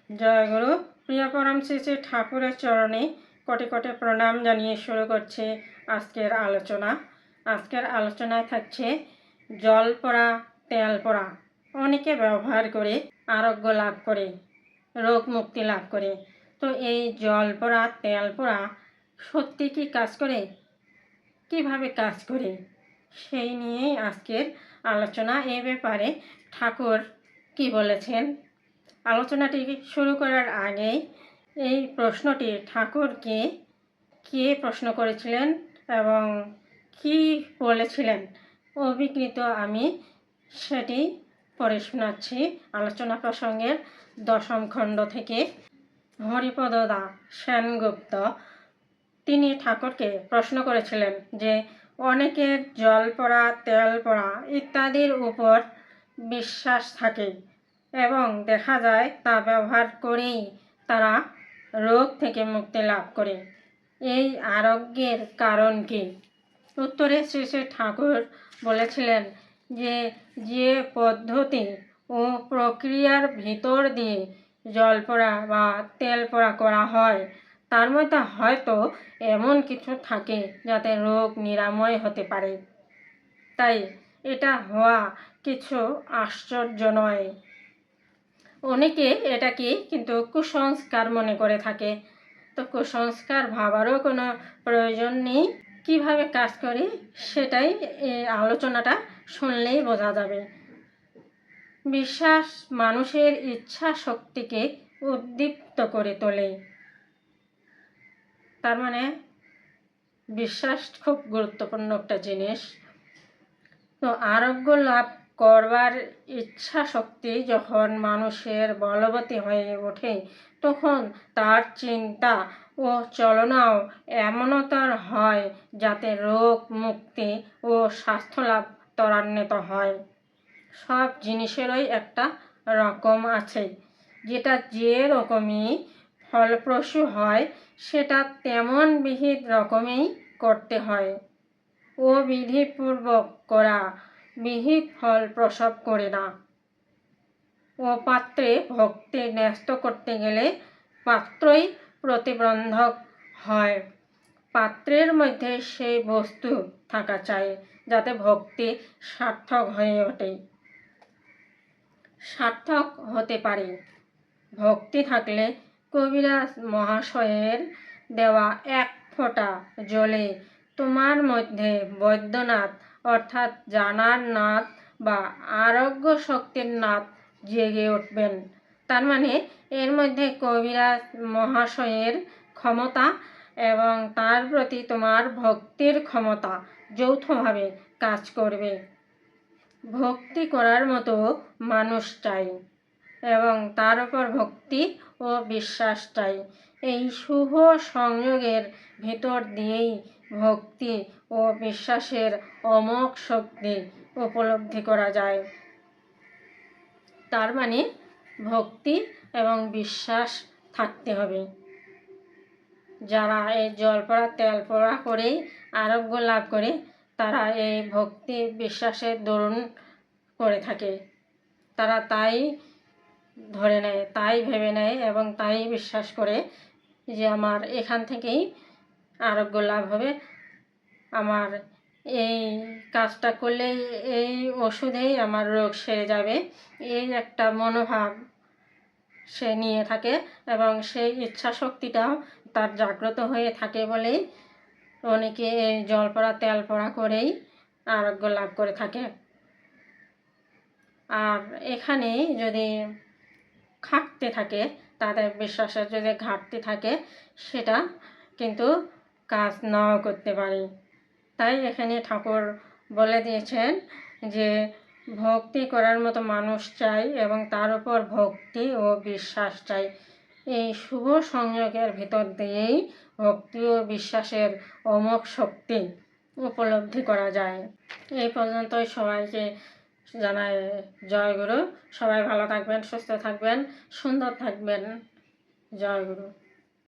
জয়গুরু। প্রিয় পরম শ্রী শ্রী ঠাকুরের চরণে কোটি কোটি প্রণাম জানিয়ে শুরু করছে আজকের আলোচনা। আজকের আলোচনায় থাকছে জল পড়া, তেল পড়া। অনেকে ব্যবহার করে আরোগ্য লাভ করে, রোগ মুক্তি লাভ করে। তো এই জল পড়া, তেল পড়া সত্যি কি কাজ করে, কিভাবে কাজ করে, সেই নিয়েই আজকের আলোচনা। এ ব্যাপারে ঠাকুর কি বলেছেন, আলোচনাটি শুরু করার আগে এই প্রশ্নটি ঠাকুরকে কে প্রশ্ন করেছিলেন এবং কি বলেছিলেন অভিজ্ঞত আমি সেটি পড়ে শোনাচ্ছি। আলোচনা প্রসঙ্গের 10ম খণ্ড থেকে। হরিপদ দাস সেনগুপ্ত তিনি ঠাকুরকে প্রশ্ন করেছিলেন যে অনেকের জল পড়া, তেল পড়া ইত্যাদির উপর বিশ্বাস থাকে এবং দেখা যায় তা ব্যবহার করেই তারা রোগ থেকে মুক্তি লাভ করে। এই আরোগ্যের কারণ কি? উত্তরে শ্রী শ্রী ঠাকুর বলেছিলেন যে পদ্ধতি ও প্রক্রিয়ার ভিতর দিয়ে জল পড়া বা তেল পড়া করা হয় তার মধ্যে হয়তো এমন কিছু থাকে যাতে রোগ নিরাময় হতে পারে। তাই এটা হওয়া কিছু আশ্চর্য নয়। অনেকে এটাকে কিন্তু কুসংস্কার মনে করে থাকে। তো কুসংস্কার ভাবারও কোনো প্রয়োজন নেই। কিভাবে কাজ করে সেটাই এই আলোচনাটা শুনলেই বোঝা যাবে। বিশ্বাস মানুষের ইচ্ছা শক্তিকে উদ্দীপ্ত করে তোলে। তার মানে বিশ্বাস খুব গুরুত্বপূর্ণ একটা জিনিস। তো আরোগ্য লাভ করবার ইচ্ছা শক্তি যখন মানুষের বলবতী হয়ে ওঠে তখন তার চিন্তা ও চলনাও এমনতর হয় যাতে রোগ মুক্তি ও স্বাস্থ্য লাভ ত্বরান্বিত হয়। সব জিনিসেরই একটা রকম আছে, যেটা যে রকমই ফলপ্রসূ হয় সেটা তেমন বিহিত রকমেই করতে হয়। ও বিধিপূর্বক করা বিহিত ফল প্রসব করে না। ও পাত্রে ভক্তি ন্যস্ত করতে গেলে পাত্রই প্রতিবন্ধক হয়। পাত্রের মধ্যে সেই বস্তু থাকা চাই যাতে ভক্তি সার্থক হয়ে ওঠে, সার্থক হতে পারে। ভক্তি থাকলে কবিরাজ মহাশয়ের দেওয়া এক ফোঁটা জলে তোমার মধ্যে বৈদ্যনাথ অর্থাৎ জানার নাথ বা আরোগ্য শক্তির নাথ জেগে উঠবেন। তার মানে এর মধ্যে কবিরাজ মহাশয়ের ক্ষমতা এবং তার প্রতি তোমার ভক্তির ক্ষমতা যৌথভাবে কাজ করবে। ভক্তি করার মতো মানুষ চাই এবং তার উপর ভক্তি ও বিশ্বাস চাই। এই শুভ সংযোগের ভিতর দিয়েই ভক্তি ও বিশ্বাসের অমোঘ শক্তি উপলব্ধি করা যায়। তার মানে ভক্তি এবং বিশ্বাস থাকতে হবে। যারা এই জল পড়া, তেল পড়া করেই আরোগ্য লাভ করে তারা এই ভক্তি বিশ্বাসের দরুন করে থাকে। তারা তাই ধরে নেয়, তাই ভেবে নেয় এবং তাই বিশ্বাস করে যে আমার এখান থেকেই আরোগ্য লাভ হবে, আমার এই কাজটা করলেই এই ওষুধেই আমার রোগ সেরে যাবে, এই একটা মনোভাব সে নিয়ে থাকে এবং সেই ইচ্ছা শক্তিটাও তার জাগ্রত হয়ে থাকে বলেই অনেকে এই জল পড়া, তেল পড়া করেই আরোগ্য লাভ করে থাকে। আর এখানে যদি ঘাটতি থাকে, তাদের বিশ্বাসের যদি ঘাটতি থাকে সেটা কিন্তু কাজ নাও করতে পারে। তাই এখানে ঠাকুর বলে দিয়েছেন যে ভক্তি করার মতো মানুষ চাই এবং তার উপর ভক্তি ও বিশ্বাস চাই। এই শুভ সংযোগের ভিতর দিয়েই ভক্তি ও বিশ্বাসের অমোঘ শক্তি উপলব্ধি করা যায়। এই পর্যন্তই সবাইকে জানাই জয়গুরু। সবাই ভালো থাকবেন, সুস্থ থাকবেন, সুন্দর থাকবেন। জয়গুরু।